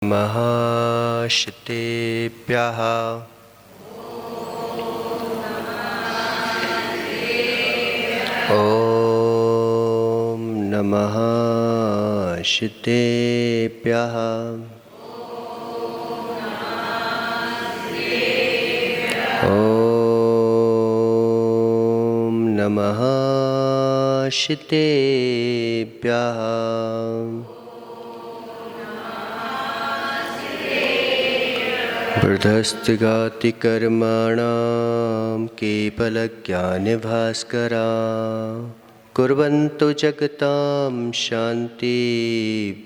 महाश्तेभ्यः ॐ नमः श्रुतेभ्यः ॐ नमः श्रुतेभ्यः वृद्धस्तिगाति कर्माणां केवलज्ञानभास्करा कुर्वन्तु जगतां शान्ति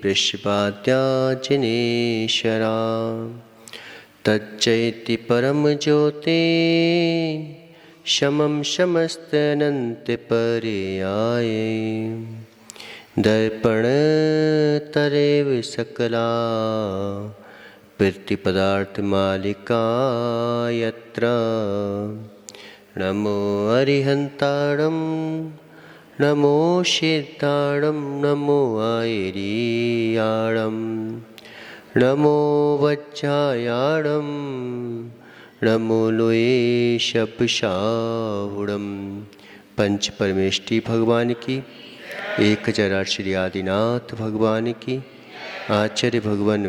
वृषभाद्याजिनेश्वरा तच्चैति परमज्योते शमं शमस्तनन्तपर्याये दर्पणतरेव सकला प्रतिपदार्थमालिका यत्र नमो अरिहन्ताणं नमो शीर्ताणं नमो आयरीयाणं नमो वज्रायाणं नमो लोये शब्शाहुणं। पंच परमेष्टि भगवान की, 1008 श्री आदिनाथ भगवान की, आचार्य भगवान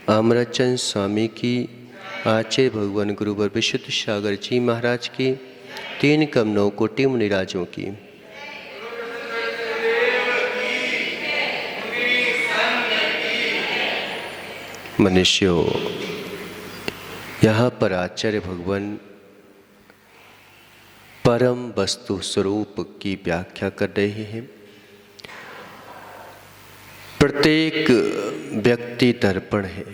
अमरचंद स्वामी की, आचार्य भगवान गुरुवर विशुद्ध सागर जी महाराज की, 3 कम 9 कोटि मुनिराजों की। मनुष्यों, यहाँ पर आचार्य भगवान परम वस्तु स्वरूप की व्याख्या कर रहे हैं। प्रत्येक व्यक्ति दर्पण है।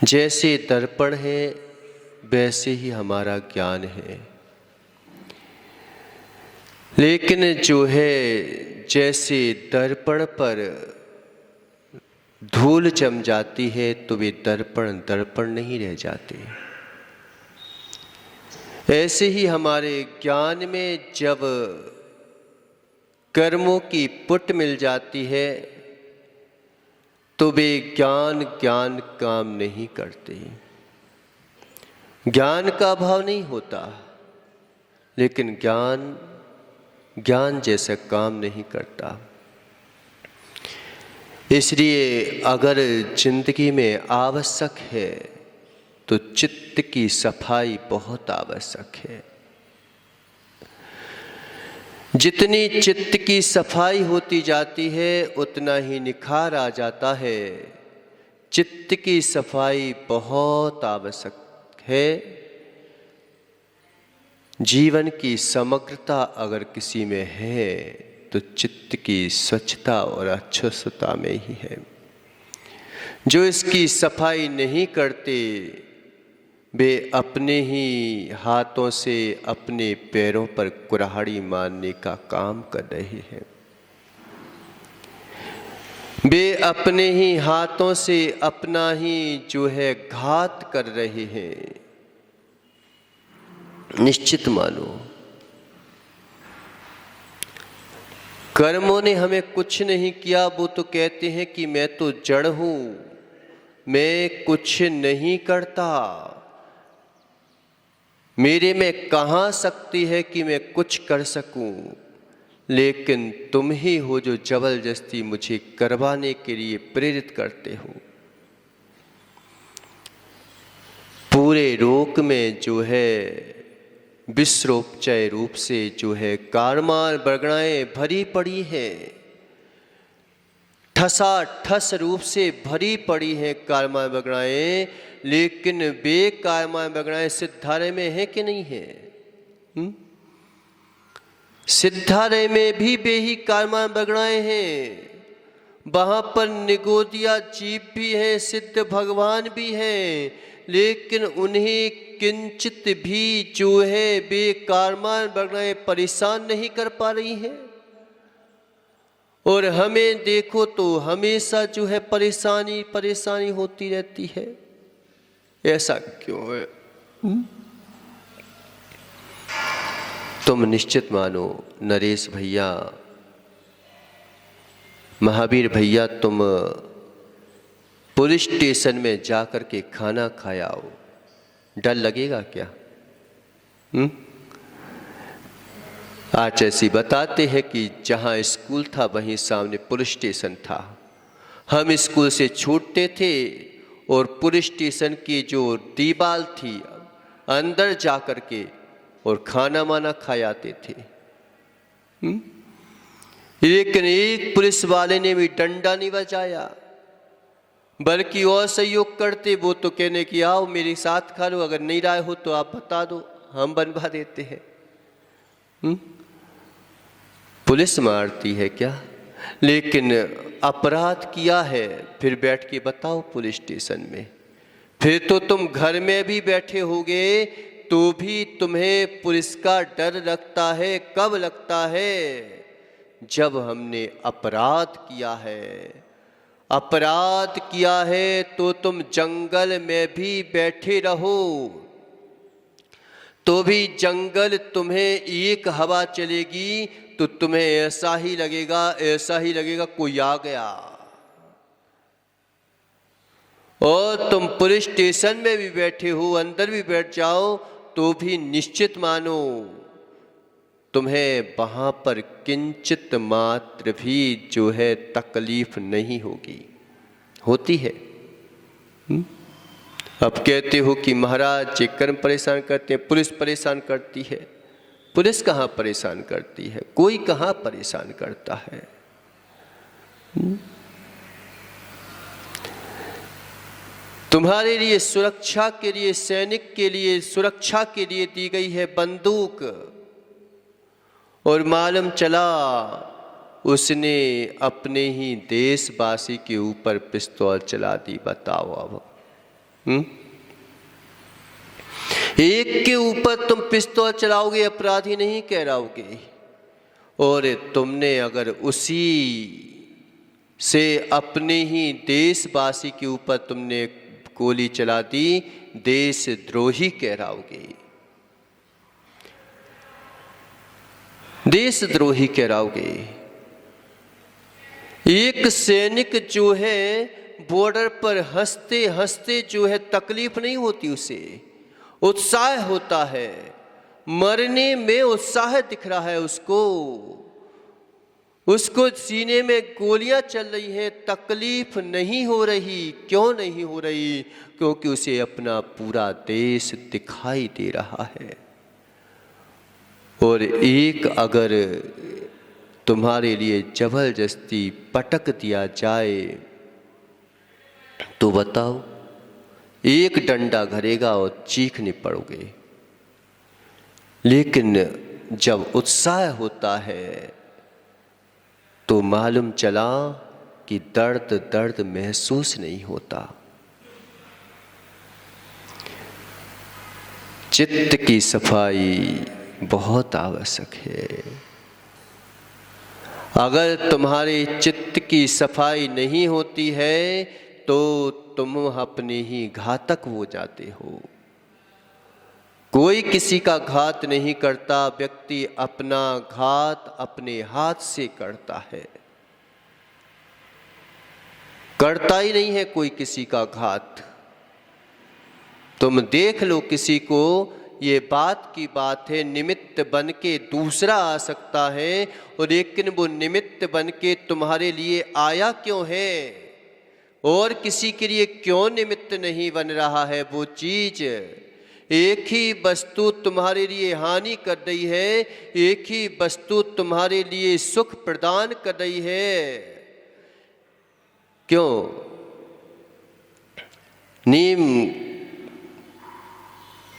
जैसे दर्पण है वैसे ही हमारा ज्ञान है। लेकिन जो है, जैसे दर्पण पर धूल जम जाती है तो वे दर्पण दर्पण नहीं रह जाते। ऐसे ही हमारे ज्ञान में जब कर्मों की पुट मिल जाती है तो वे ज्ञान काम नहीं करते। ज्ञान का अभाव नहीं होता, लेकिन ज्ञान जैसा काम नहीं करता। इसलिए अगर जिंदगी में आवश्यक है तो चित्त की सफाई बहुत आवश्यक है। जितनी चित्त की सफाई होती जाती है उतना ही निखार आ जाता है। चित्त की सफाई बहुत आवश्यक है। जीवन की समग्रता अगर किसी में है तो चित्त की स्वच्छता और अच्छता में ही है। जो इसकी सफाई नहीं करते वे अपने ही हाथों से अपने पैरों पर कुल्हाड़ी मारने का काम कर रहे हैं। वे अपने ही हाथों से अपना ही जो है घात कर रहे हैं। निश्चित मानो, कर्मों ने हमें कुछ नहीं किया। वो तो कहते हैं कि मैं तो जड़ हूं, मैं कुछ नहीं करता, मेरे में कहाँ शक्ति है कि मैं कुछ कर सकूं। लेकिन तुम ही हो जो जबरदस्ती मुझे करवाने के लिए प्रेरित करते हो। पूरे रोक में जो है विश्वोपचय रूप से जो है कारमार बरगड़ाएं भरी पड़ी है। ठसाठस रूप से भरी पड़ी हैं कारमार बरगड़ाएं। लेकिन वे कारमार बरगड़ाएं सिद्धालय में है कि नहीं है? सिद्धालय में भी वे ही कारमार बरगड़ाएं हैं। वहां पर निगोदिया जीव भी हैं, सिद्ध भगवान भी हैं, लेकिन उन्हें किंचित भी जो है वे कारमार बरगड़ाएं परेशान नहीं कर पा रही हैं। और हमें देखो तो हमेशा जो है परेशानी होती रहती है। ऐसा क्यों है? तुम निश्चित मानो नरेश भैया महावीर भैया तुम पुलिस स्टेशन में जाकर के खाना खाया हो, डर लगेगा क्या? आचार्य बताते हैं कि जहाँ स्कूल था वहीं सामने पुलिस स्टेशन था। हम स्कूल से छूटते थे और पुलिस स्टेशन की जो दीवार थी अंदर जाकर के और खाना माना खाए आते थे। लेकिन एक पुलिस वाले ने भी डंडा नहीं बजाया, बल्कि और सहयोग करते। वो तो कहने की आओ मेरे साथ खा लो, अगर नहीं राय हो तो आप बता दो, हम बनवा देते हैं। पुलिस मारती है क्या? लेकिन अपराध किया है फिर बैठ के बताओ पुलिस स्टेशन में। फिर तो तुम घर में भी बैठे होगे तो भी तुम्हें पुलिस का डर लगता है। कब लगता है? जब हमने अपराध किया है। अपराध किया है तो तुम जंगल में भी बैठे रहो तो भी जंगल तुम्हें एक हवा चलेगी तो तुम्हें ऐसा ही लगेगा कोई आ गया। और तुम पुलिस स्टेशन में भी बैठे हो, अंदर भी बैठ जाओ तो भी निश्चित मानो तुम्हें वहां पर किंचित मात्र भी जो है तकलीफ नहीं होगी। होती है। अब कहते हो कि महाराज ये कर्म परेशान करते हैं, पुलिस परेशान करती है। पुलिस कहाँ परेशान करती है? कोई कहाँ परेशान करता है? तुम्हारे लिए सुरक्षा के लिए, सैनिक के लिए सुरक्षा के लिए दी गई है बंदूक, और मालूम चला उसने अपने ही देशवासी के ऊपर पिस्तौल चला दी। बताओ अब एक के ऊपर तुम पिस्तौल चलाओगे, अपराधी नहीं कहलाओगे। और तुमने अगर उसी से अपने ही देशवासी के ऊपर तुमने गोली चला दी, देशद्रोही कहलाओगे। देशद्रोही कहलाओगे। एक सैनिक जो है बॉर्डर पर हंसते हंसते जो है तकलीफ नहीं होती, उसे उत्साह होता है। मरने में उत्साह दिख रहा है उसको सीने में गोलियां चल रही हैं, तकलीफ नहीं हो रही। क्यों नहीं हो रही? क्योंकि उसे अपना पूरा देश दिखाई दे रहा है। और एक अगर तुम्हारे लिए जबरदस्ती पटक दिया जाए तो बताओ, एक डंडा घरेगा और चीखने पड़ोगे। लेकिन जब उत्साह होता है तो मालूम चला कि दर्द महसूस नहीं होता। चित्त की सफाई बहुत आवश्यक है। अगर तुम्हारे चित्त की सफाई नहीं होती है तो तुम अपने ही घातक हो जाते हो। कोई किसी का घात नहीं करता, व्यक्ति अपना घात अपने हाथ से करता है। करता ही नहीं है कोई किसी का घात। तुम देख लो किसी को, ये बात की बात है, निमित्त बन के दूसरा आ सकता है, और लेकिन वो निमित्त बन के तुम्हारे लिए आया क्यों है और किसी के लिए क्यों निमित्त नहीं बन रहा है वो चीज। एक ही वस्तु तुम्हारे लिए हानि कर रही है, एक ही वस्तु तुम्हारे लिए सुख प्रदान कर रही है। क्यों? नीम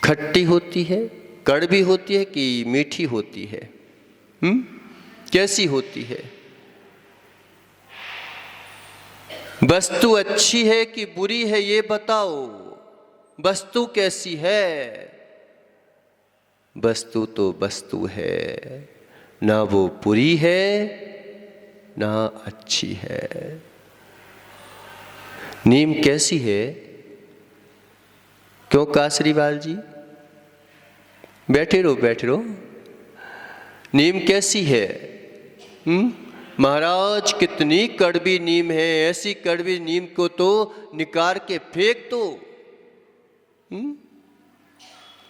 खट्टी होती है, कड़वी होती है कि मीठी होती है? कैसी होती है? वस्तु अच्छी है कि बुरी है ये बताओ। वस्तु कैसी है? वस्तु तो वस्तु है, ना वो बुरी है ना अच्छी है। नीम कैसी है? क्यों कासरीवाल जी? बैठे रहो। नीम कैसी है? महाराज कितनी कड़वी नीम है, ऐसी कड़वी नीम को तो निकाल के फेंक दो।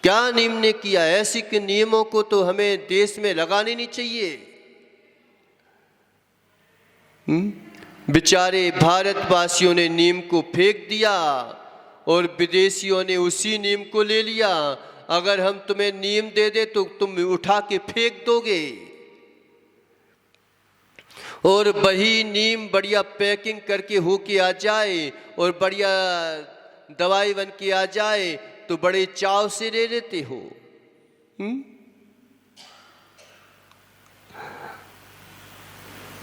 क्या नीम ने किया? ऐसी के नियमों को तो हमें देश में लगाने नहीं चाहिए। बेचारे भारतवासियों ने नीम को फेंक दिया और विदेशियों ने उसी नीम को ले लिया। अगर हम तुम्हें नीम दे दे तो तुम उठा के फेंक दोगे, और वही नीम बढ़िया पैकिंग करके होके आ जाए और बढ़िया दवाई बन के आ जाए तो बड़े चाव से ले लेते हो।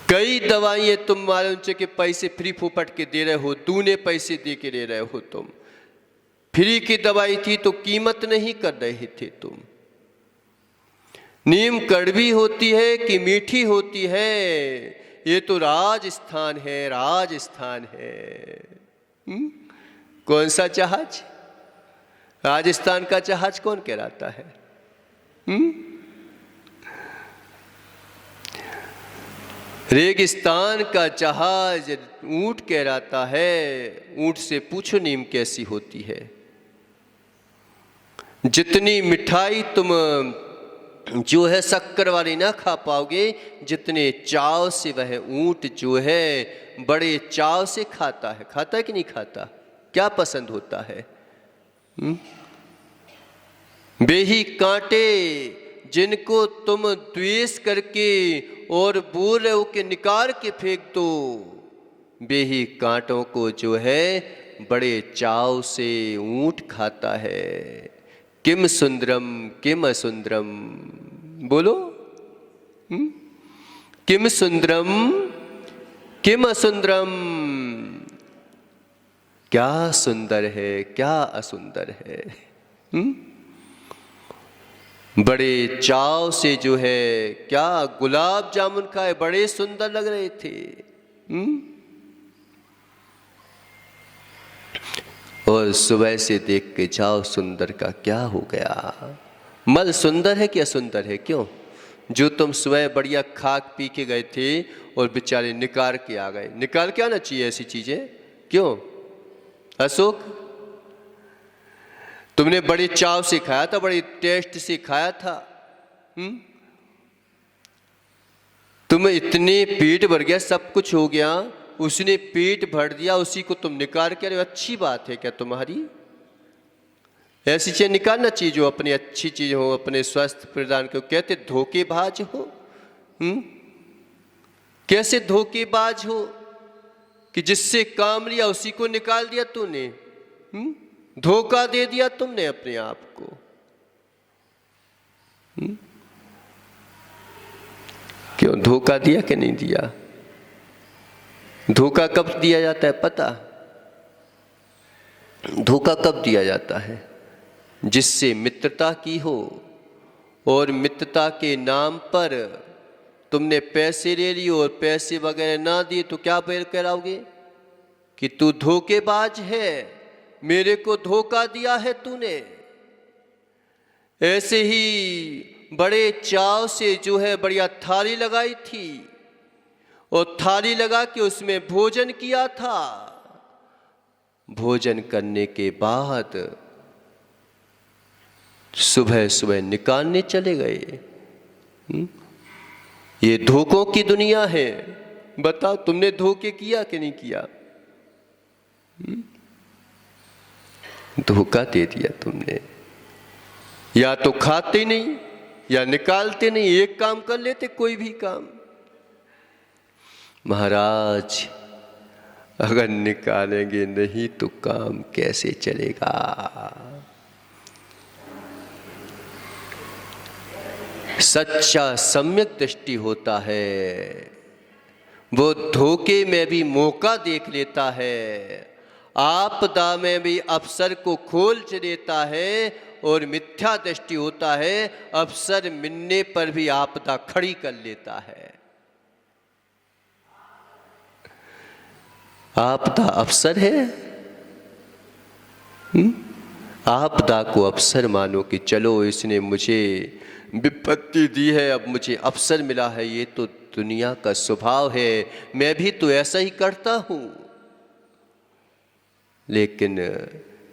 कई दवाइयां तुम मालूम से कि पैसे फ्री फूफट के दे रहे हो, दूने पैसे दे के दे रहे हो। तुम फ्री की दवाई थी तो कीमत नहीं कर रहे थे तुम। नीम कड़वी होती है कि मीठी होती है, ये तो राजस्थान है, राजस्थान है। कौन सा जहाज? राजस्थान का जहाज कौन कहलाता है? रेगिस्तान का जहाज ऊंट कहलाता है। ऊंट से पूछो नीम कैसी होती है। जितनी मिठाई तुम जो है शक्कर वाली ना खा पाओगे, जितने चाव से वह ऊंट जो है बड़े चाव से खाता है। खाता है कि नहीं खाता? क्या पसंद होता है? बेही कांटे जिनको तुम द्वेष करके और बोल रहे हो कि निकाल के फेंक दो, बेही कांटों को जो है बड़े चाव से ऊंट खाता है। किम सुंदरम किम असुंदरम, बोलो। किम सुंदरम किम असुंदरम, क्या सुंदर है क्या असुंदर है। बड़े चाव से जो है क्या गुलाब जामुन खाए, बड़े सुंदर लग रहे थे। और सुबह से देख के जाओ सुंदर का क्या हो गया। मल सुंदर है कि असुंदर है? क्यों? जो तुम सुबह बढ़िया खाक पी के गए थे और बेचारे निकाल के आ गए। निकाल के आना चाहिए ऐसी चीजें। क्यों अशोक? तुमने बड़े चाव से खाया था, बड़े टेस्ट से खाया था। तुम्हें इतने पेट भर गया, सब कुछ हो गया, उसने पेट भर दिया, उसी को तुम निकाल के। अच्छी बात है क्या तुम्हारी? ऐसी चीज निकालना चाहिए जो अपनी अच्छी चीज हो, अपने स्वास्थ्य प्रदान को। कहते धोखेबाज हो। कैसे धोखेबाज हो कि जिससे काम लिया उसी को निकाल दिया तूने। धोखा दे दिया तुमने अपने आप को। क्यों धोखा दिया कि नहीं दिया? धोखा कब दिया जाता है पता? धोखा कब दिया जाता है? जिससे मित्रता की हो और मित्रता के नाम पर तुमने पैसे ले लिए और पैसे वगैरह ना दिए तो क्या कहलाओगे कि तू धोखेबाज है, मेरे को धोखा दिया है तूने। ऐसे ही बड़े चाव से जो है बढ़िया थाली लगाई थी और थाली लगा के उसमें भोजन किया था। भोजन करने के बाद सुबह सुबह निकालने चले गए। ये धोखों की दुनिया है। बताओ तुमने धोखे किया कि नहीं किया? धोखा दे दिया तुमने। या तो खाते नहीं या निकालते नहीं, एक काम कर लेते कोई भी काम। महाराज अगर निकालेंगे नहीं तो काम कैसे चलेगा? सच्चा सम्यक दृष्टि होता है, वो धोखे में भी मौका देख लेता है, आपदा में भी अवसर को खोज लेता है, और मिथ्या दृष्टि होता है, अवसर मिलने पर भी आपदा खड़ी कर लेता है। आपदा अवसर है। आपदा को अवसर मानो कि चलो इसने मुझे विपत्ति दी है, अब मुझे अवसर मिला है, ये तो दुनिया का स्वभाव है, मैं भी तो ऐसा ही करता हूँ। लेकिन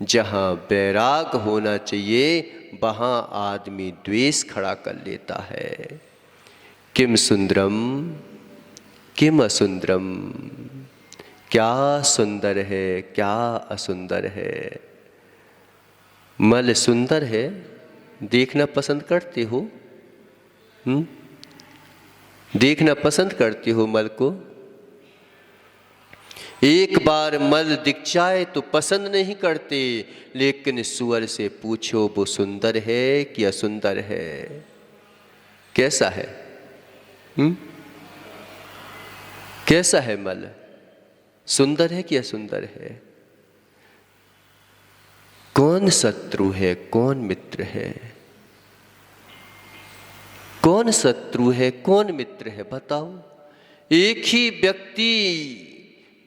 जहाँ वैराग होना चाहिए वहाँ आदमी द्वेष खड़ा कर लेता है। किम सुंदरम किम असुंदरम, क्या सुंदर है क्या असुंदर है। मल सुंदर है, देखना पसंद करते हो? देखना पसंद करते हो मल को? एक बार मल दिख जाए तो पसंद नहीं करते, लेकिन सुअर से पूछो वो सुंदर है कि असुंदर है, कैसा है? कैसा है मल, सुंदर है कि असुंदर है? कौन शत्रु है कौन मित्र है? कौन शत्रु है कौन मित्र है बताओ? एक ही व्यक्ति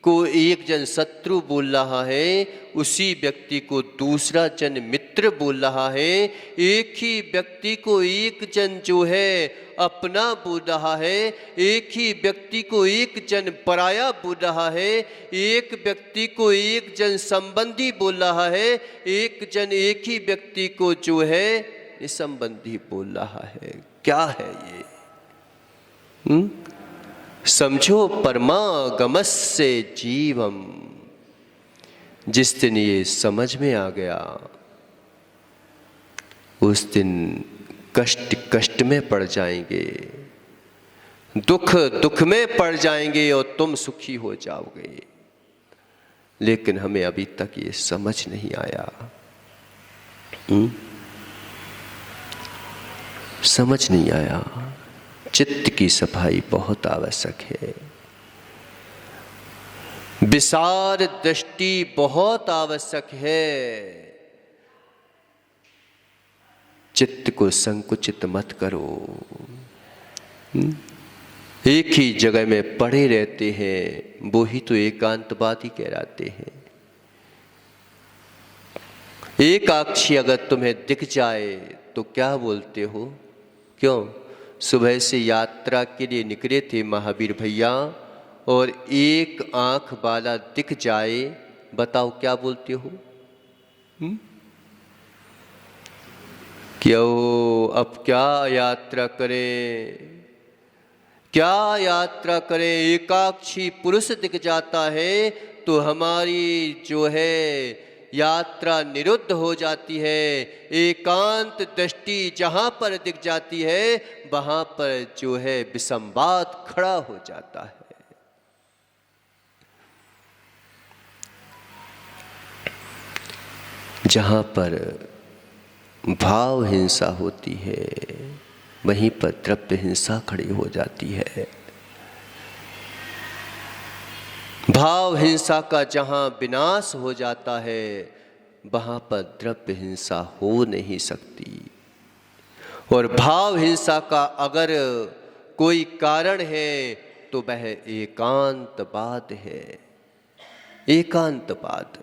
को एक जन शत्रु बोल रहा है, उसी व्यक्ति को दूसरा जन मित्र बोल रहा है। एक ही व्यक्ति को एक जन जो है अपना बोल रहा है, एक ही व्यक्ति को एक जन पराया बोल रहा है, एक व्यक्ति को एक जन संबंधी बोल रहा है, एक जन एक ही व्यक्ति को जो है निसंबंधी बोल रहा है। क्या है ये? समझो परमागमस्य जीवम। जिस दिन ये समझ में आ गया उस दिन कष्ट कष्ट में पड़ जाएंगे, दुख दुख में पड़ जाएंगे और तुम सुखी हो जाओगे। लेकिन हमें अभी तक ये समझ नहीं आया। समझ नहीं आया। चित्त की सफाई बहुत आवश्यक है, विशाल दृष्टि बहुत आवश्यक है। चित्त को संकुचित मत करो। एक ही जगह में पड़े रहते हैं, वो ही तो एकांतवादी कहलाते हैं। एक आक्षी अगर तुम्हें दिख जाए तो क्या बोलते हो? क्यों? सुबह से यात्रा के लिए निकले थे महावीर भैया, और एक आंख वाला दिख जाए, बताओ क्या बोलते हो? क्यों? अब क्या यात्रा करें, क्या यात्रा करें? एकाक्षी पुरुष दिख जाता है तो हमारी जो है यात्रा निरुद्ध हो जाती है। एकांत दृष्टि जहाँ पर दिख जाती है वहाँ पर जो है विसंवाद खड़ा हो जाता है। जहाँ पर भाव हिंसा होती है वहीं पर द्रव्य हिंसा खड़ी हो जाती है। भाव हिंसा का जहाँ विनाश हो जाता है वहाँ पर द्रव्य हिंसा हो नहीं सकती। और भाव हिंसा का अगर कोई कारण है तो वह एकांतवाद है। एकांतवाद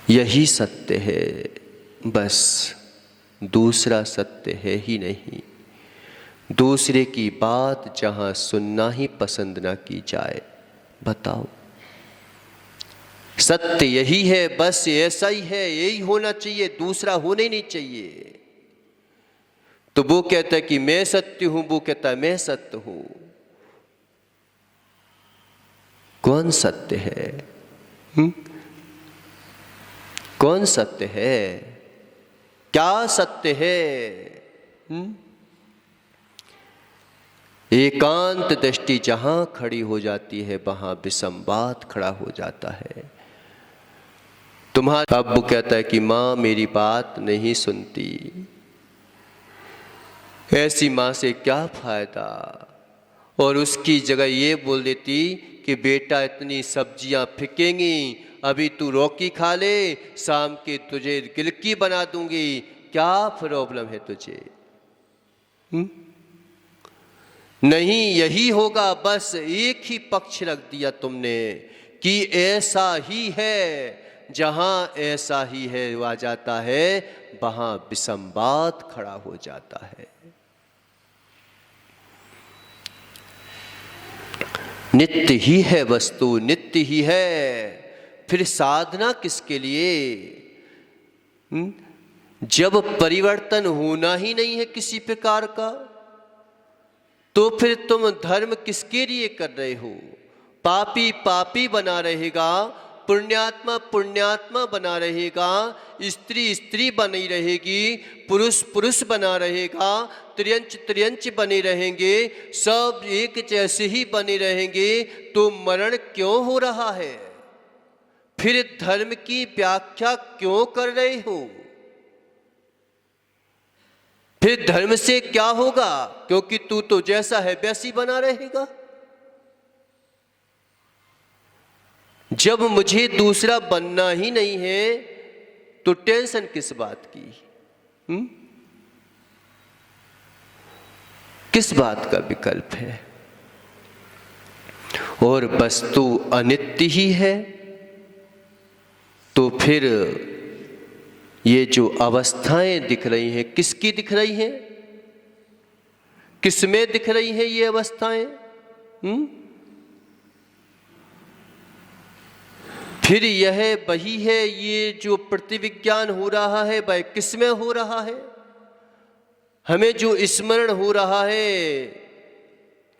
यही सत्य है, बस दूसरा सत्य है ही नहीं। दूसरे की बात जहाँ सुनना ही पसंद ना की जाए। बताओ, सत्य यही है, बस ऐसा ही है, यही होना चाहिए, दूसरा होने नहीं चाहिए। तो वो कहता है कि मैं सत्य हूं, वो कहता है मैं सत्य हूं। कौन सत्य है? कौन सत्य है? क्या सत्य है? एकांत दृष्टि जहां खड़ी हो जाती है वहां विसंवाद खड़ा हो जाता है। तुम्हारा अब वो कहता है कि माँ मेरी बात नहीं सुनती। ऐसी माँ से क्या फायदा? और उसकी जगह ये बोल देती कि बेटा इतनी सब्जियां फेंकेंगी, अभी तू रोकी खा ले, शाम के तुझे गिलकी बना दूंगी, क्या प्रॉब्लम है तुझे? नहीं, यही होगा, बस एक ही पक्ष रख दिया तुमने कि ऐसा ही है। जहां ऐसा ही है आ जाता है वहां विसंवाद खड़ा हो जाता है। नित्य ही है वस्तु, नित्य ही है, फिर साधना किसके लिए? जब परिवर्तन होना ही नहीं है किसी प्रकार का, तो फिर तुम धर्म किसके लिए कर रहे हो? पापी पापी बना रहेगा, पुण्यात्मा पुण्यात्मा बना रहेगा, स्त्री स्त्री बनी रहेगी, पुरुष पुरुष बना रहेगा, त्रियंच त्रियंच बने रहेंगे, सब एक जैसे ही बने रहेंगे, तो मरण क्यों हो रहा है? फिर धर्म की व्याख्या क्यों कर रहे हो? फिर धर्म से क्या होगा? क्योंकि तू तो जैसा है वैसी बना रहेगा। जब मुझे दूसरा बनना ही नहीं है तो टेंशन किस बात की? किस बात का विकल्प है? और वस्तु अनित्य ही है, तो फिर ये जो अवस्थाएं दिख रही हैं किसकी दिख रही हैं? किसमें दिख रही हैं ये अवस्थाएं? फिर यह वही है, ये जो प्रतिविज्ञान हो रहा है वह किसमें हो रहा है? हमें जो स्मरण हो रहा है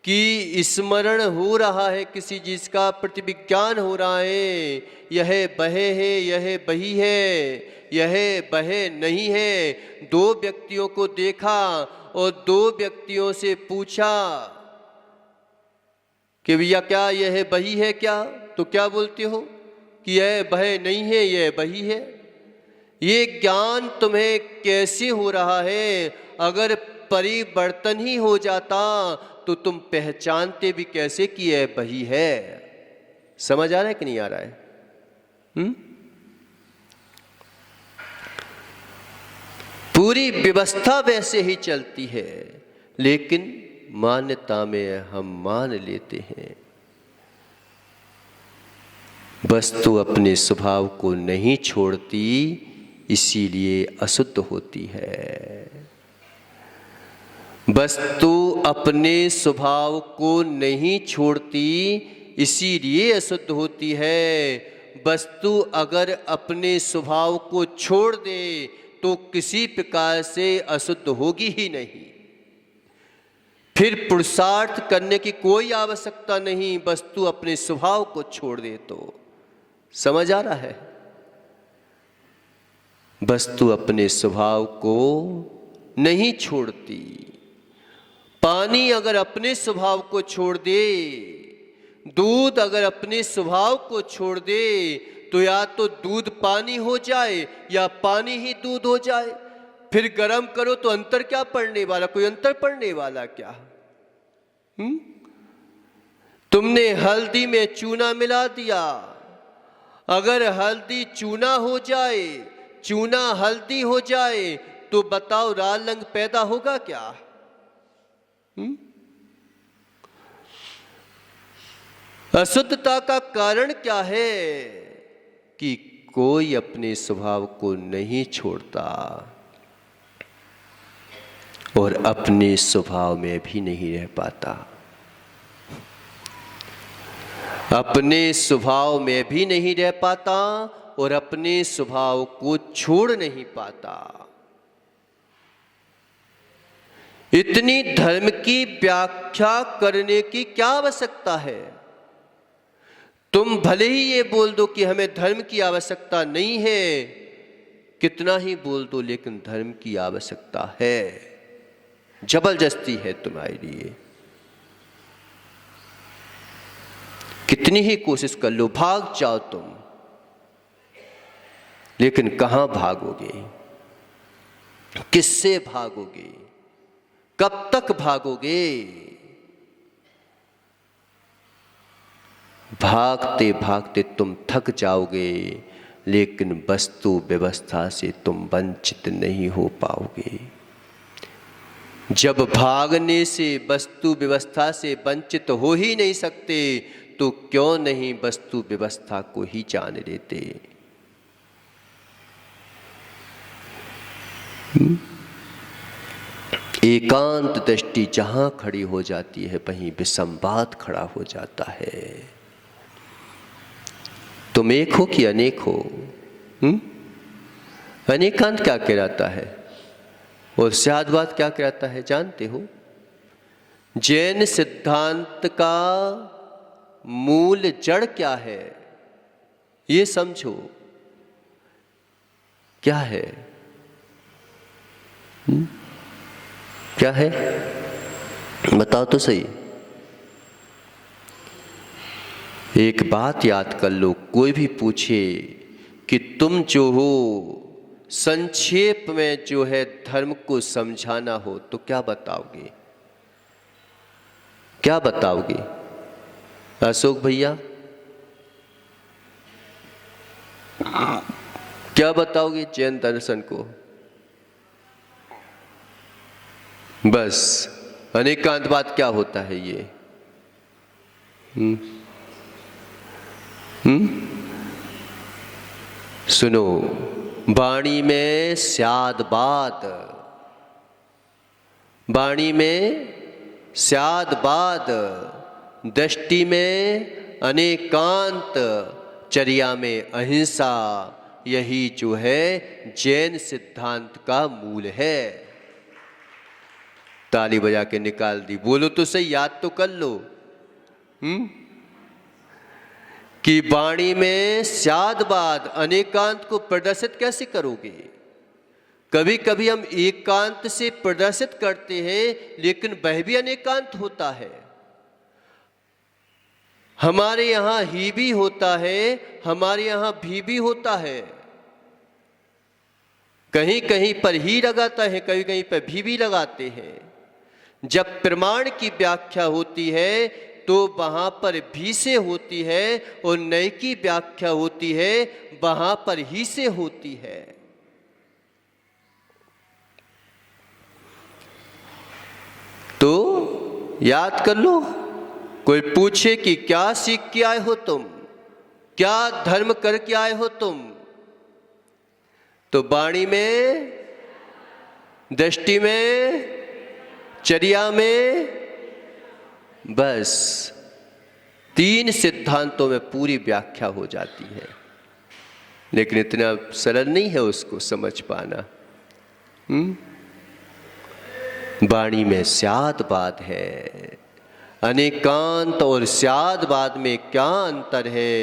कि स्मरण हो रहा है किसी चीज का, प्रतिविज्ञान हो रहा है, यह वह है, यह वही है, यह वह नहीं है। दो व्यक्तियों को देखा और दो व्यक्तियों से पूछा कि भैया क्या यह वही है क्या? तो क्या बोलते हो कि यह वह नहीं है, यह वही है। ये ज्ञान तुम्हें कैसे हो रहा है? अगर परिवर्तन ही हो जाता तो तुम पहचानते भी कैसे कि यह वही है? समझ आ रहा है कि नहीं आ रहा है? पूरी व्यवस्था वैसे ही चलती है, लेकिन मान्यता में हम मान लेते हैं। वस्तु अपने स्वभाव को नहीं छोड़ती, इसीलिए अशुद्ध होती है। वस्तु अपने स्वभाव को नहीं छोड़ती, इसीलिए अशुद्ध होती है। वस्तु अगर अपने स्वभाव को छोड़ दे तो किसी प्रकार से अशुद्ध होगी ही नहीं। फिर पुरुषार्थ करने की कोई आवश्यकता नहीं, वस्तु अपने स्वभाव को छोड़ दे तो। समझ आ रहा है? वस्तु अपने स्वभाव को नहीं छोड़ती। पानी अगर अपने स्वभाव को छोड़ दे, दूध अगर अपने स्वभाव को छोड़ दे, तो या तो दूध पानी हो जाए या पानी ही दूध हो जाए। फिर गर्म करो तो अंतर क्या पड़ने वाला? कोई अंतर पड़ने वाला क्या? तुमने हल्दी में चूना मिला दिया, अगर हल्दी चूना हो जाए, चूना हल्दी हो जाए, तो बताओ लाल रंग पैदा होगा क्या? अशुद्धता का कारण क्या है? कि कोई अपने स्वभाव को नहीं छोड़ता और अपने स्वभाव में भी नहीं रह पाता। अपने स्वभाव में भी नहीं रह पाता और अपने स्वभाव को छोड़ नहीं पाता। इतनी धर्म की व्याख्या करने की क्या आवश्यकता है? तुम भले ही ये बोल दो कि हमें धर्म की आवश्यकता नहीं है, कितना ही बोल दो, लेकिन धर्म की आवश्यकता है, जबरदस्ती है तुम्हारे लिए। कितनी ही कोशिश कर लो, भाग जाओ तुम, लेकिन कहां भागोगे? किससे भागोगे? कब तक भागोगे? भागते भागते तुम थक जाओगे, लेकिन वस्तु व्यवस्था से तुम वंचित नहीं हो पाओगे। जब भागने से वस्तु व्यवस्था से वंचित हो ही नहीं सकते, तो क्यों नहीं वस्तु व्यवस्था को ही जान लेते? एकांत दृष्टि जहां खड़ी हो जाती है वहीं विसंवाद खड़ा हो जाता है। तुम एक हो कि अनेक हो? अनेकांत क्या कहलाता है और स्यादवाद क्या कहलाता है जानते हो? जैन सिद्धांत का मूल जड़ क्या है ये समझो। क्या है? क्या है बताओ तो सही। एक बात याद कर लो, कोई भी पूछे कि तुम जो हो संक्षेप में जो है धर्म को समझाना हो तो क्या बताओगे? क्या बताओगे अशोक भैया? क्या बताओगे जैन दर्शन को? बस अनेकांतवाद क्या होता है ये? सुनो, वाणी में स्यादवाद, वाणी में स्यादवाद, दृष्टि में अनेकांत, चर्या में अहिंसा, यही जो है जैन सिद्धांत का मूल है। ताली बजा के निकाल दी। बोलो तो सही, याद तो कर लो। कि वाणी में स्यादवाद, अनेकांत को प्रदर्शित कैसे करोगे? कभी कभी हम एकांत से प्रदर्शित करते हैं लेकिन वह भी अनेकांत होता है। हमारे यहां ही भी होता है, हमारे यहां भी होता है। कहीं कहीं पर ही लगाता है, कहीं कहीं पर भी लगाते हैं। जब प्रमाण की व्याख्या होती है तो वहां पर भी से होती है और नए की व्याख्या होती है वहां पर ही से होती है। तो याद कर लो, कोई पूछे कि क्या सीख के आए हो तुम, क्या धर्म करके आए हो तुम, तो वाणी में, दृष्टि में, चर्या में, बस 3 सिद्धांतों में पूरी व्याख्या हो जाती है। लेकिन इतना सरल नहीं है उसको समझ पाना। वाणी में स्यादवाद है। अनेकांत और स्यादवाद में क्या अंतर है?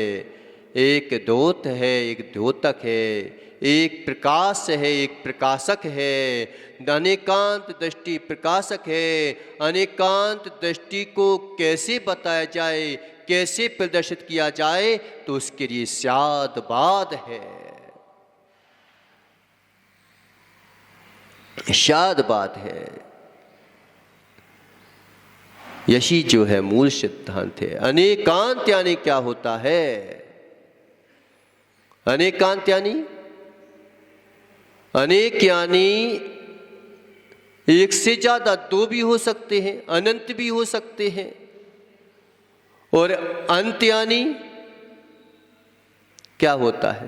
एक द्योत है, एक द्योतक है, एक प्रकाश है, एक प्रकाशक है। अनेकांत दृष्टि प्रकाशक है। अनेकांत दृष्टि को कैसे बताया जाए, कैसे प्रदर्शित किया जाए, तो उसके लिए स्यादवाद है, स्यादवाद है। यही जो है मूल सिद्धांत है। अनेकांत यानी क्या होता है? अनेकांत यानी, अनेक यानी एक से ज्यादा, 2 भी हो सकते हैं, अनंत भी हो सकते हैं। और अंत यानी क्या होता है?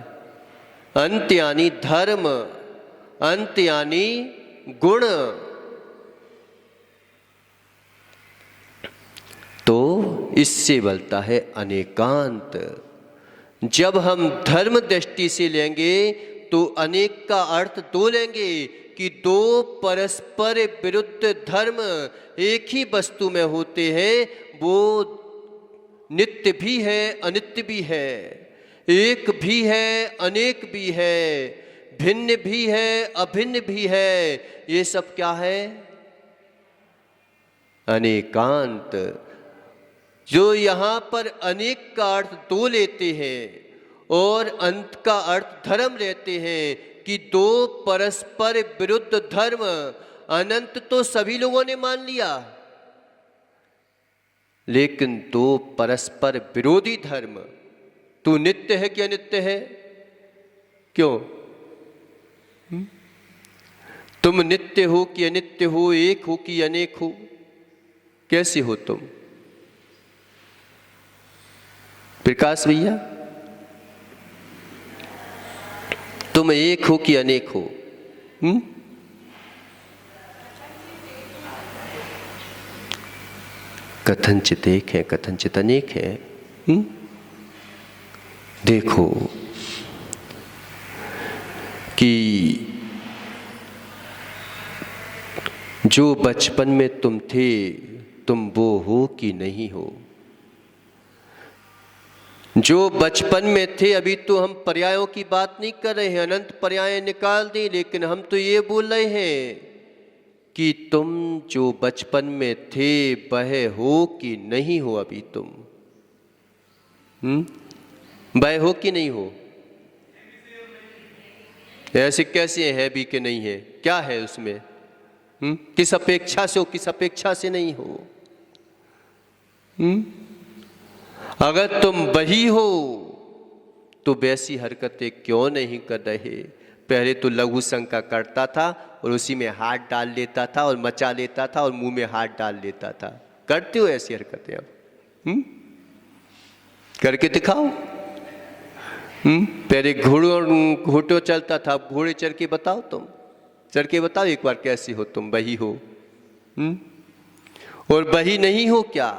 अंत यानी धर्म, अंत यानी गुण। तो इससे बनता है अनेकांत। जब हम धर्म दृष्टि से लेंगे तो अनेक का अर्थ 2 लेंगे कि 2 परस्पर विरुद्ध धर्म एक ही वस्तु में होते हैं। वो नित्य भी है, अनित्य भी है, एक भी है, अनेक भी है, भिन्न भी है, अभिन्न भी है। ये सब क्या है? अनेकांत। जो यहाँ पर अनेक का अर्थ 2 लेते हैं और अंत का अर्थ धर्म लेते हैं कि 2 परस्पर विरुद्ध धर्म, अनंत तो सभी लोगों ने मान लिया, लेकिन 2 परस्पर विरोधी धर्म, तू नित्य है कि अनित्य है? क्यों? तुम नित्य हो कि अनित्य हो, एक हो कि अनेक हो? कैसे हो तुम? प्रकाश भैया, तुम एक हो कि अनेक हो? कथनचित एक है, कथनचित अनेक है। देखो कि जो बचपन में तुम थे, तुम वो हो कि नहीं हो। जो बचपन में थे, अभी तो हम पर्यायों की बात नहीं कर रहे हैं, अनंत पर्याय निकाल दें, लेकिन हम तो ये बोल रहे हैं कि तुम जो बचपन में थे वह हो कि नहीं हो। अभी तुम वह हो कि नहीं हो। ऐसे कैसे है भी कि नहीं है, क्या है उसमें? किस अपेक्षा से हो, किस अपेक्षा से नहीं हो। अगर तुम वही हो तो वैसी हरकतें क्यों नहीं कर रहे? पहले तो लघु शंका करता था और उसी में हाथ डाल लेता था और मचा लेता था और मुंह में हाथ डाल लेता था। करते हो ऐसी हरकतें अब? करके दिखाओ। पहले घोड़ो चलता था, अब घोड़े चढ़ के बताओ। तुम चढ़ के बताओ एक बार कैसी हो तुम, वही हो और वही नहीं हो क्या?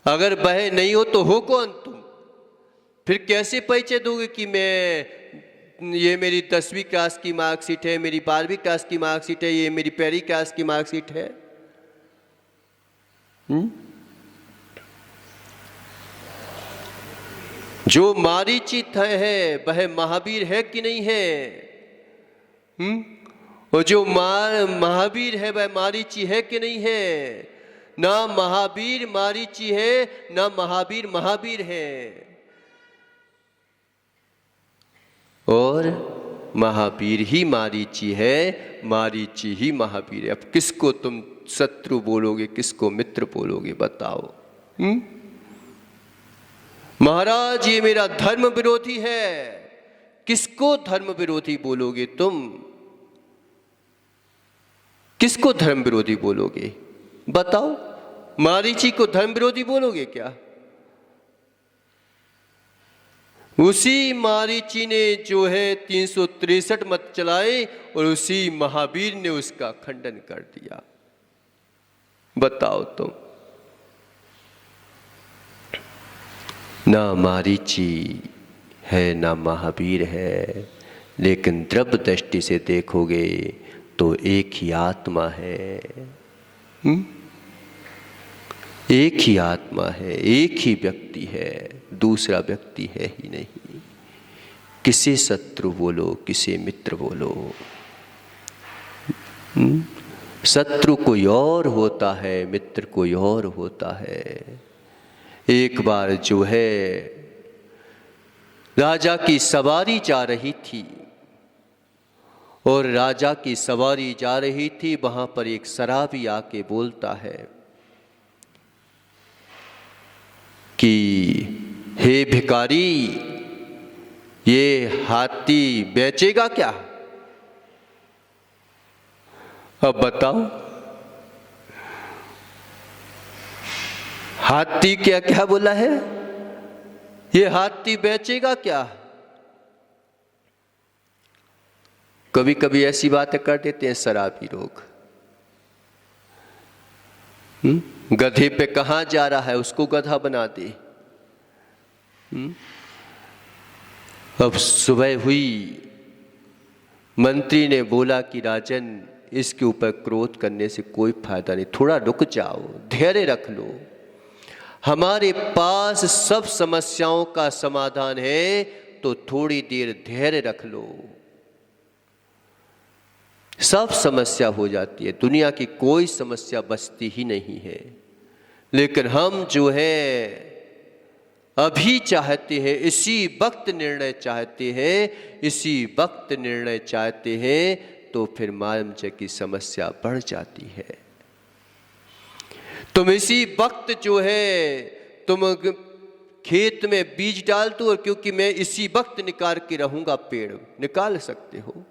अगर वह नहीं हो तो हो कौन तुम? फिर कैसे परिचय दोगे कि मैं, ये मेरी 10वीं क्लास की मार्कशीट है, मेरी 12वीं क्लास की मार्कशीट है, ये मेरी पहली क्लास की मार्कशीट है? जो मारीची है वह महावीर है कि नहीं है? और जो महावीर है वह मारीची है कि नहीं है? ना महावीर मारीची है, ना महावीर महावीर है। और महावीर ही मारीची है, मारीची ही महावीर है। अब किसको तुम शत्रु बोलोगे, किसको मित्र बोलोगे, बताओ। महाराज ये मेरा धर्म विरोधी है, किसको धर्म विरोधी बोलोगे तुम? किसको धर्म विरोधी बोलोगे बताओ? मारीची को धर्म विरोधी बोलोगे क्या? उसी मारीची ने जो है 363 मत चलाए और उसी महावीर ने उसका खंडन कर दिया। बताओ तुम। ना मारीची है ना महावीर है, लेकिन द्रव्य दृष्टि से देखोगे तो एक ही आत्मा है। एक ही आत्मा है, एक ही व्यक्ति है, दूसरा व्यक्ति है ही नहीं। किसे शत्रु बोलो, किसे मित्र बोलो। शत्रु कोई और होता है, मित्र कोई और होता है। एक बार जो है राजा की सवारी जा रही थी और राजा की सवारी जा रही थी, वहां पर एक शराबी आके बोलता है कि हे भिखारी, ये हाथी बेचेगा क्या? अब बताओ, हाथी क्या क्या बोला है? ये हाथी बेचेगा क्या? कभी कभी ऐसी बातें कर देते हैं शराबी लोग। गधे पे कहाँ जा रहा है उसको गधा बना दे। अब सुबह हुई, मंत्री ने बोला कि राजन, इसके ऊपर क्रोध करने से कोई फायदा नहीं, थोड़ा रुक जाओ, धैर्य रख लो। हमारे पास सब समस्याओं का समाधान है, तो थोड़ी देर धैर्य रख लो, सब समस्या हो जाती है। दुनिया की कोई समस्या बचती ही नहीं है। लेकिन हम जो है अभी चाहते हैं, इसी वक्त निर्णय चाहते हैं, इसी वक्त निर्णय चाहते हैं, तो फिर मानव की समस्या बढ़ जाती है। तुम इसी वक्त जो है तुम खेत में बीज डाल दो, और क्योंकि मैं इसी वक्त निकाल के रहूंगा, पेड़ निकाल सकते हो।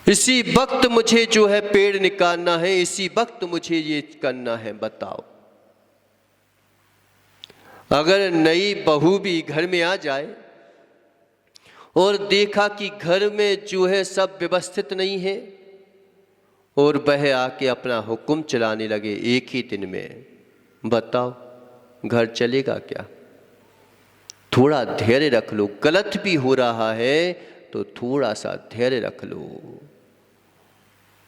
इसी वक्त मुझे जो है पेड़ निकालना है, इसी वक्त मुझे ये करना है। बताओ, अगर नई बहू भी घर में आ जाए और देखा कि घर में जो है सब व्यवस्थित नहीं है और वह आके अपना हुक्म चलाने लगे एक ही दिन में। बताओ घर चलेगा क्या? थोड़ा धैर्य रख लो, गलत भी हो रहा है तो थोड़ा सा धैर्य रख लो,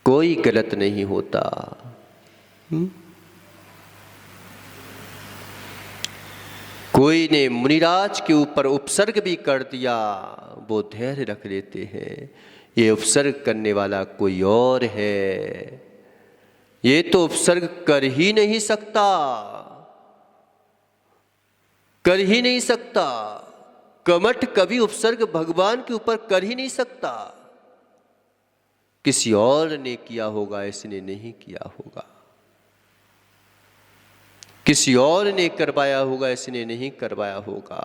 कोई गलत नहीं होता। कोई ने मुनिराज के ऊपर उपसर्ग भी कर दिया, वो धैर्य रख लेते हैं। ये उपसर्ग करने वाला कोई और है, ये तो उपसर्ग कर ही नहीं सकता, कर ही नहीं सकता। कमठ कभी उपसर्ग भगवान के ऊपर कर ही नहीं सकता। किसी और ने किया होगा, इसने नहीं किया होगा। किसी और ने करवाया होगा, इसने नहीं करवाया होगा।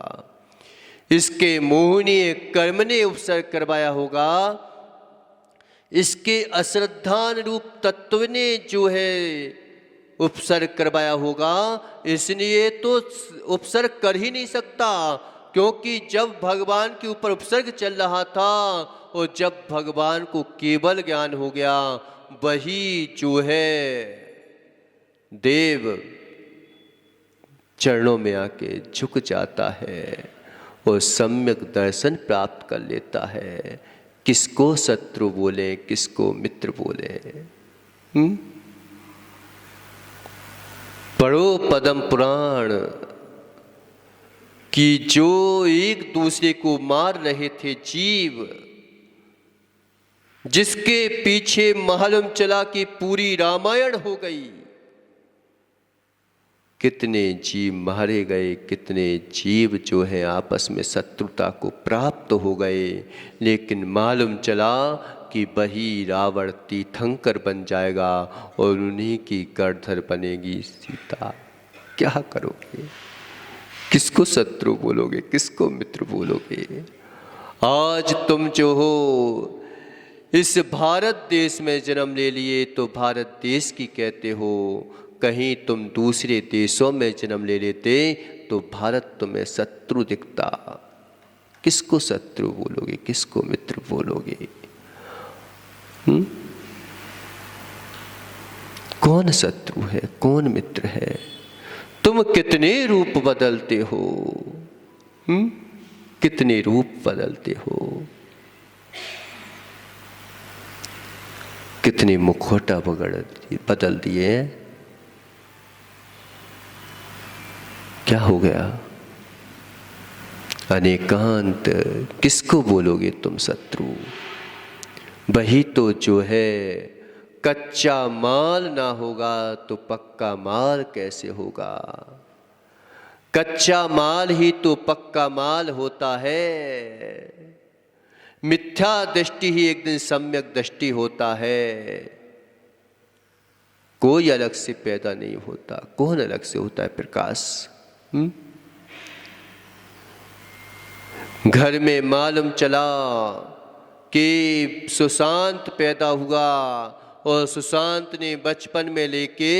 इसके मोहिनी कर्म ने उपसर्ग करवाया होगा, इसके अश्रद्धान रूप तत्व ने जो है उपसर्ग करवाया होगा, इसलिए तो उपसर्ग कर ही नहीं सकता। क्योंकि जब भगवान के ऊपर उपसर्ग चल रहा था और जब भगवान को केवल ज्ञान हो गया, वही जो है देव चरणों में आके झुक जाता है और सम्यक दर्शन प्राप्त कर लेता है। किसको शत्रु बोले, किसको मित्र बोले। पढ़ो पद्म पुराण कि जो एक दूसरे को मार रहे थे जीव, जिसके पीछे मालूम चला कि पूरी रामायण हो गई, कितने जीव मारे गए, कितने जीव जो है आपस में शत्रुता को प्राप्त हो गए। लेकिन मालूम चला कि वही रावण तीर्थंकर बन जाएगा और उन्हीं की गर्दधर बनेगी सीता। क्या करोगे? किसको शत्रु बोलोगे, किसको मित्र बोलोगे? आज तुम जो हो इस भारत देश में जन्म ले लिए तो भारत देश की कहते हो, कहीं तुम दूसरे देशों में जन्म ले लेते तो भारत तुम्हें शत्रु दिखता। किसको शत्रु बोलोगे, किसको मित्र बोलोगे? कौन शत्रु है, कौन मित्र है? तुम कितने रूप बदलते हो, कितने रूप बदलते हो, कितने मुखौटा बदल दिए। क्या हो गया? अनेकांत किसको बोलोगे तुम शत्रु? वही तो जो है कच्चा माल ना होगा तो पक्का माल कैसे होगा? कच्चा माल ही तो पक्का माल होता है। मिथ्या दृष्टि ही एक दिन सम्यक दृष्टि होता है। कोई अलग से पैदा नहीं होता। कौन अलग से होता है? प्रकाश। घर में मालूम चला कि सुशांत पैदा हुआ और सुशांत ने बचपन में लेके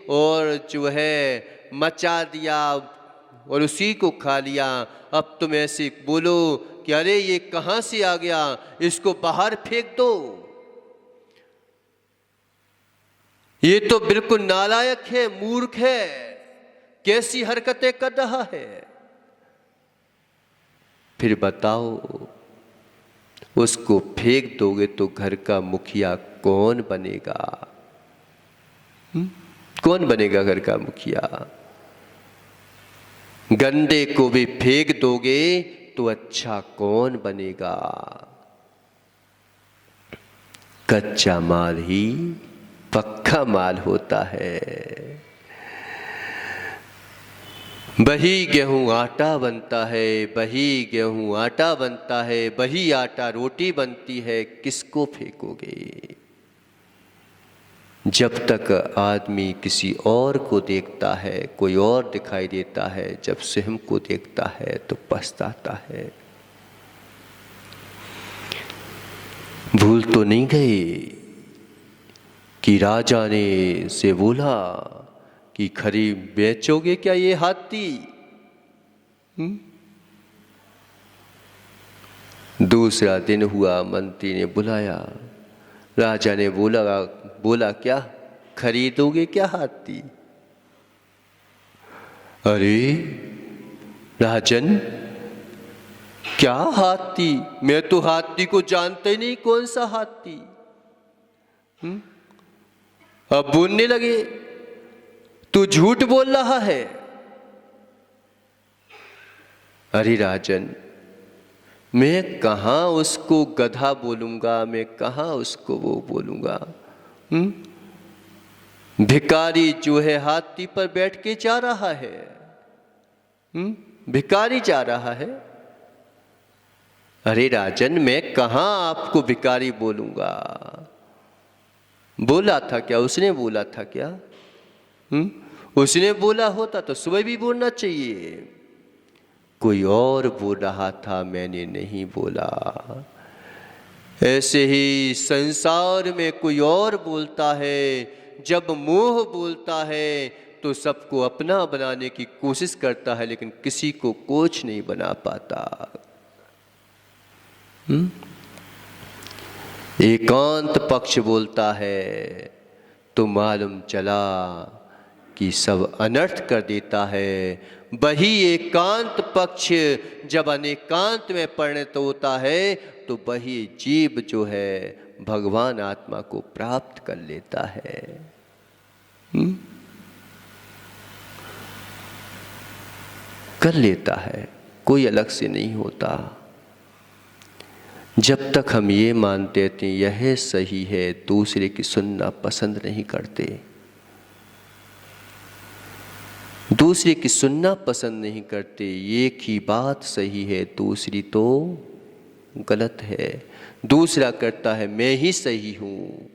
और जो है मचा दिया और उसी को खा लिया। अब तुम ऐसे बोलो कि अरे ये कहाँ से आ गया, इसको बाहर फेंक दो, ये तो बिल्कुल नालायक है, मूर्ख है, कैसी हरकतें कर रहा है। फिर बताओ, उसको फेंक दोगे तो घर का मुखिया कौन बनेगा? कौन बनेगा घर का मुखिया? गंदे को भी फेंक दोगे तो अच्छा कौन बनेगा? कच्चा माल ही पक्का माल होता है। वही गेहूं आटा बनता है, वही गेहूं आटा बनता है, वही आटा रोटी बनती है। किसको फेंकोगे? जब तक आदमी किसी और को देखता है, कोई और दिखाई देता है, जब स्वयं को देखता है तो पछताता है। भूल तो नहीं गए कि राजा ने से बोला कि खरीद बेचोगे क्या ये हाथी? दूसरा दिन हुआ, मंत्री ने बुलाया, राजा ने बोला क्या खरीदोगे क्या हाथी? अरे राजन, क्या हाथी? मैं तो हाथी को जानता ही नहीं, कौन सा हाथी? अब बोलने लगे, तू झूठ बोल रहा है। अरे राजन, मैं कहाँ उसको गधा बोलूंगा, मैं कहाँ उसको वो बोलूंगा? भिखारी जो है हाथी पर बैठ के जा रहा है, भिखारी जा रहा है। अरे राजन, मैं कहाँ आपको भिखारी बोलूंगा? बोला था क्या? उसने बोला था क्या? उसने बोला होता तो सुबह भी बोलना चाहिए। कोई और बोल रहा था, मैंने नहीं बोला। ऐसे ही संसार में कोई और बोलता है। जब मोह बोलता है तो सबको अपना बनाने की कोशिश करता है, लेकिन किसी को कोच नहीं बना पाता। एकांत पक्ष बोलता है तो मालूम चला कि सब अनर्थ कर देता है। वही एकांत पक्ष जब अनेकांत में परिणत होता है तो वही जीव जो है भगवान आत्मा को प्राप्त कर लेता है। कर लेता है, कोई अलग से नहीं होता। जब तक हम ये मानते थे यह सही है, दूसरे की सुनना पसंद नहीं करते, दूसरे की सुनना पसंद नहीं करते। एक ही बात सही है, दूसरी तो गलत है। दूसरा करता है मैं ही सही हूँ,